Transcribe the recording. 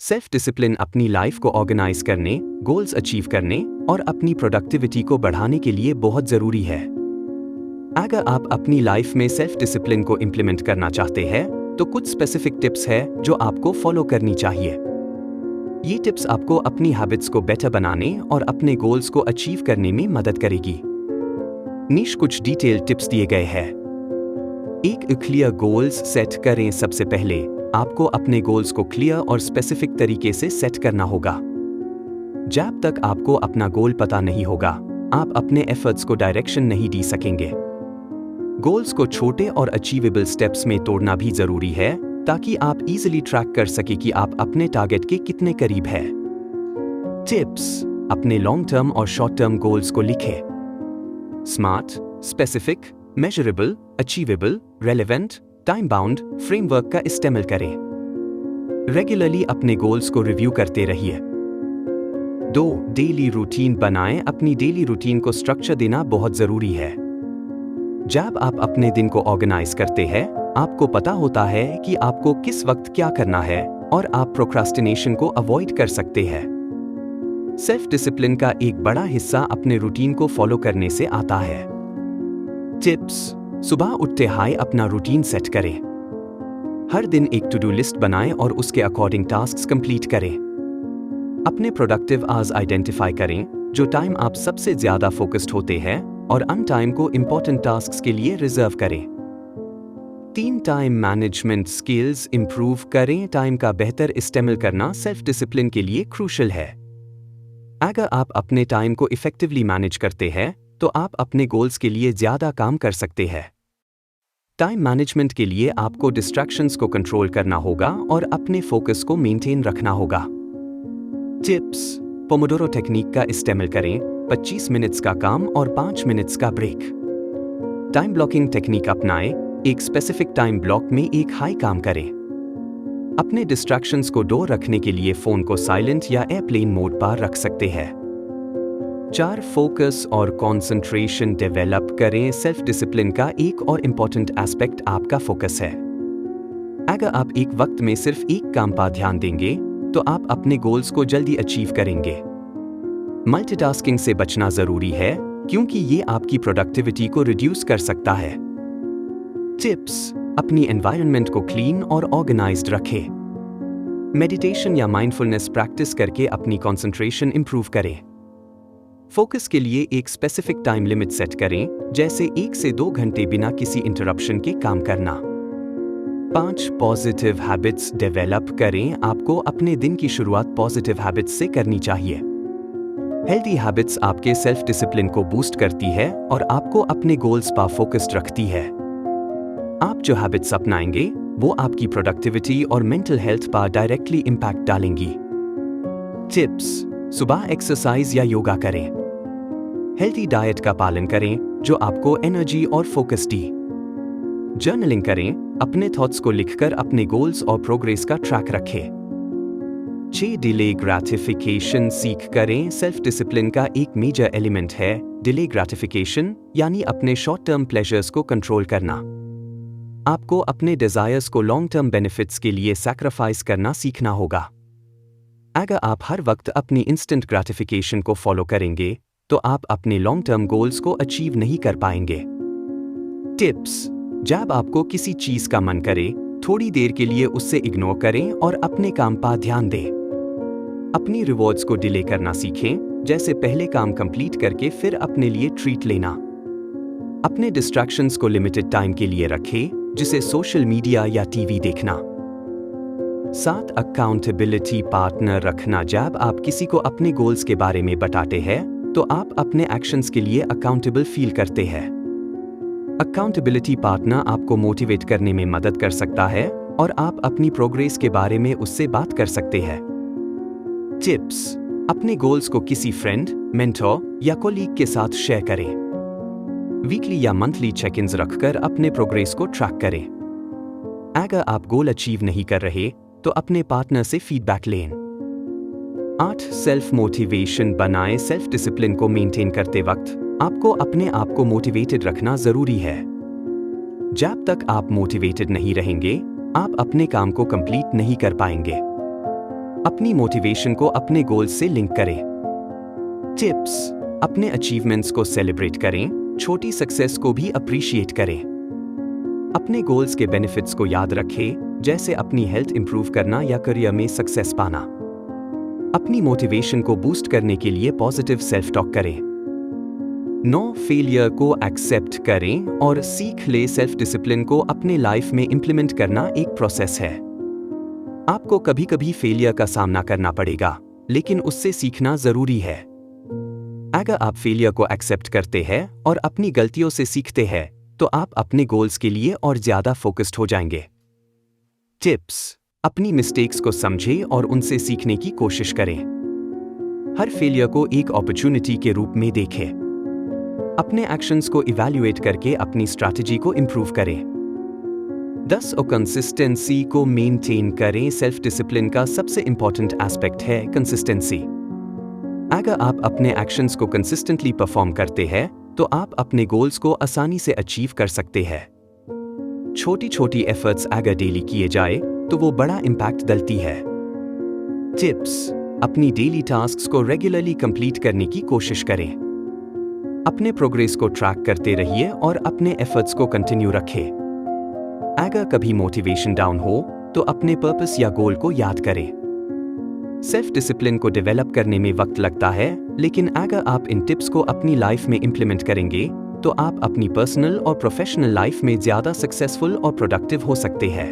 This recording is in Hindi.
सेल्फ डिसिप्लिन अपनी लाइफ को ऑर्गेनाइज करने, गोल्स अचीव करने और अपनी प्रोडक्टिविटी को बढ़ाने के लिए बहुत जरूरी है। अगर आप अपनी लाइफ में सेल्फ डिसिप्लिन को इम्प्लीमेंट करना चाहते हैं तो कुछ स्पेसिफिक टिप्स है जो आपको फॉलो करनी चाहिए। ये टिप्स आपको अपनी हैबिट्स को बेटर बनाने और अपने गोल्स को अचीव करने में मदद करेगी। नीचे कुछ डिटेल्ड टिप्स दिए गए हैं। एक क्लियर गोल्स सेट करें। सबसे पहले आपको अपने गोल्स को क्लियर और स्पेसिफिक तरीके से सेट करना होगा। जब तक आपको अपना गोल पता नहीं होगा, आप अपने एफर्ट्स को डायरेक्शन नहीं दे सकेंगे। गोल्स को छोटे और अचीवेबल स्टेप्स में तोड़ना भी जरूरी है ताकि आप इजीली ट्रैक कर सके कि आप अपने टारगेट के कितने करीब हैं। टिप्स: अपने लॉन्ग टर्म और शॉर्ट टर्म गोल्स को लिखें। Smart, specific, measurable, achievable, relevant, time bound framework का इस्तेमाल करें। रेगुलरली अपने गोल्स को रिव्यू करते रहिए। 2. डेली रूटीन बनाएं। अपनी डेली रूटीन को स्ट्रक्चर देना बहुत जरूरी है। जब आप अपने दिन को ऑर्गेनाइज करते हैं, आपको पता होता है कि आपको किस वक्त क्या करना है और आप प्रोक्रास्टिनेशन को अवॉइड कर सकते हैं। सेल्फ डिसिप्लिन का एक बड़ा हिस्सा अपने रूटीन को फॉलो करने से आता है। टिप्स: सुबह उठते ही अपना रूटीन सेट करें। हर दिन एक टू डू लिस्ट बनाएं और उसके अकॉर्डिंग टास्क्स कंप्लीट करें। अपने प्रोडक्टिव आवर्स आइडेंटिफाई करें, जो टाइम आप सबसे ज्यादा फोकस्ड होते हैं, और अन टाइम को इंपॉर्टेंट टास्क्स के लिए रिजर्व करें। 3. टाइम मैनेजमेंट स्किल्स इंप्रूव करें। टाइम का बेहतर इस्तेमाल करना सेल्फ डिसिप्लिन के लिए क्रूशियल है। अगर आप अपने टाइम को इफेक्टिवली मैनेज करते हैं तो आप अपने गोल्स के लिए ज्यादा काम कर सकते हैं। टाइम मैनेजमेंट के लिए आपको डिस्ट्रैक्शंस को कंट्रोल करना होगा और अपने फोकस को मेंटेन रखना होगा। टिप्स: पोमोडोरो टेक्निक का इस्तेमाल करें। 25 मिनट्स का काम और 5 मिनट्स का ब्रेक। टाइम ब्लॉकिंग टेक्निक अपनाएं। एक स्पेसिफिक टाइम ब्लॉक में एक हाई काम करें। अपने डिस्ट्रैक्शंस को दूर रखने के लिए फोन को साइलेंट या एयरप्लेन मोड पर रख सकते हैं। 4. फोकस और कंसंट्रेशन डेवलप करें। सेल्फ डिसिप्लिन का एक और इम्पॉर्टेंट एस्पेक्ट आपका फोकस है। अगर आप एक वक्त में सिर्फ एक काम पर ध्यान देंगे तो आप अपने गोल्स को जल्दी अचीव करेंगे। मल्टीटास्किंग से बचना जरूरी है क्योंकि ये आपकी प्रोडक्टिविटी को रिड्यूस कर सकता है। टिप्स: अपनी एनवायरनमेंट को क्लीन और ऑर्गेनाइज्ड रखें। मेडिटेशन या माइंडफुलनेस प्रैक्टिस करके अपनी कंसंट्रेशन इंप्रूव करें। फोकस के लिए एक स्पेसिफिक टाइम लिमिट सेट करें, जैसे 1 से 2 घंटे बिना किसी इंटरप्शन के काम करना। 5. पॉजिटिव हैबिट्स डेवलप करें। आपको अपने दिन की शुरुआत पॉजिटिव हैबिट्स से करनी चाहिए। हेल्दी हैबिट्स आपके सेल्फ डिसिप्लिन को बूस्ट करती है और आपको अपने गोल्स पर फोकस्ड रखती है। आप जो हैबिट्स अपनाएंगे वो आपकी प्रोडक्टिविटी और मेंटल हेल्थ पर डायरेक्टली इंपैक्ट डालेंगी। टिप्स: सुबह एक्सरसाइज या योगा करें। हेल्दी डाइट का पालन करें जो आपको एनर्जी और फोकस दी। जर्नलिंग करें। अपने थॉट्स को लिखकर अपने गोल्स और प्रोग्रेस का ट्रैक रखें। 6. डिले ग्रेटिफिकेशन सीख करें। सेल्फ डिसिप्लिन का एक मेजर एलिमेंट है डिले ग्रेटिफिकेशन, यानी अपने शॉर्ट टर्म प्लेजर्स को कंट्रोल करना। आपको अपने डिजायर्स को लॉन्ग टर्म बेनिफिट्स के लिए सैक्रिफाइस करना सीखना होगा। अगर आप हर वक्त अपनी इंस्टेंट ग्रेटिफिकेशन को फॉलो करेंगे तो आप अपने लॉन्ग टर्म गोल्स को अचीव नहीं कर पाएंगे। टिप्स: जब आपको किसी चीज का मन करे, थोड़ी देर के लिए उससे इग्नोर करें और अपने काम पर ध्यान दें। अपनी रिवॉर्ड्स को डिले करना सीखें, जैसे पहले काम कंप्लीट करके फिर अपने लिए ट्रीट लेना। अपने डिस्ट्रैक्शंस को लिमिटेड टाइम के लिए रखें, जिसे सोशल मीडिया या टीवी देखना। 7. अकाउंटेबिलिटी पार्टनर रखना। जब आप किसी को अपने गोल्स के बारे में बताते हैं तो आप अपने एक्शंस के लिए अकाउंटेबल फील करते हैं। अकाउंटेबिलिटी पार्टनर आपको मोटिवेट करने में मदद कर सकता है और आप अपनी प्रोग्रेस के बारे में उससे बात कर सकते हैं। टिप्स: अपने गोल्स को किसी फ्रेंड, मेंटर या कोलीग के साथ शेयर करें। वीकली या मंथली चेक-इन्स रखकर अपने प्रोग्रेस को ट्रैक करें। अगर आप गोल अचीव नहीं कर रहे तो अपने पार्टनर से फीडबैक लें। 8. सेल्फ मोटिवेशन बनाएं। सेल्फ डिसिप्लिन को मेंटेन करते वक्त आपको अपने आप को मोटिवेटेड रखना जरूरी है। जब तक आप मोटिवेटेड नहीं रहेंगे, आप अपने काम को कंप्लीट नहीं कर पाएंगे। अपनी मोटिवेशन को अपने गोल्स से लिंक करें। टिप्स: अपने अचीवमेंट्स को सेलिब्रेट करें, छोटी सक्सेस को भी अप्रिशिएट करें। अपने गोल्स के बेनिफिट्स को याद रखें, जैसे अपनी हेल्थ इंप्रूव करना या करियर में सक्सेस पाना। अपनी मोटिवेशन को बूस्ट करने के लिए पॉजिटिव सेल्फ टॉक करें। नो फेलियर को एक्सेप्ट करें और सीख ले। सेल्फ डिसिप्लिन को अपने लाइफ में इंप्लीमेंट करना एक प्रोसेस है। आपको कभी कभी फेलियर का सामना करना पड़ेगा, लेकिन उससे सीखना जरूरी है। अगर आप फेलियर को एक्सेप्ट करते हैं और अपनी गलतियों से सीखते हैं, तो आप अपने गोल्स के लिए और ज्यादा फोकस्ड हो जाएंगे। टिप्स: अपनी मिस्टेक्स को समझें और उनसे सीखने की कोशिश करें। हर फेलियर को एक अपॉर्चुनिटी के रूप में देखें। अपने एक्शंस को इवैल्यूएट करके अपनी स्ट्रैटेजी को इंप्रूव करें। 10 कंसिस्टेंसी को मेंटेन करें। सेल्फ डिसिप्लिन का सबसे इंपॉर्टेंट एस्पेक्ट है कंसिस्टेंसी। अगर आप अपने एक्शंस को कंसिस्टेंटली परफॉर्म करते हैं, तो आप अपने गोल्स को आसानी से अचीव कर सकते हैं। छोटी छोटी एफर्ट्स अगर डेली किए जाए, तो वो बड़ा इंपैक्ट डालती है। टिप्स: अपनी डेली टास्क्स को रेगुलरली कंप्लीट करने की कोशिश करें। अपने प्रोग्रेस को ट्रैक करते रहिए और अपने एफर्ट्स को कंटिन्यू रखें। अगर कभी मोटिवेशन डाउन हो, तो अपने पर्पस या गोल को याद करें। सेल्फ डिसिप्लिन को डेवलप करने में वक्त लगता है, लेकिन अगर आप इन टिप्स को अपनी लाइफ में इंप्लीमेंट करेंगे, तो आप अपनी पर्सनल और प्रोफेशनल लाइफ में ज्यादा सक्सेसफुल और प्रोडक्टिव हो सकते हैं।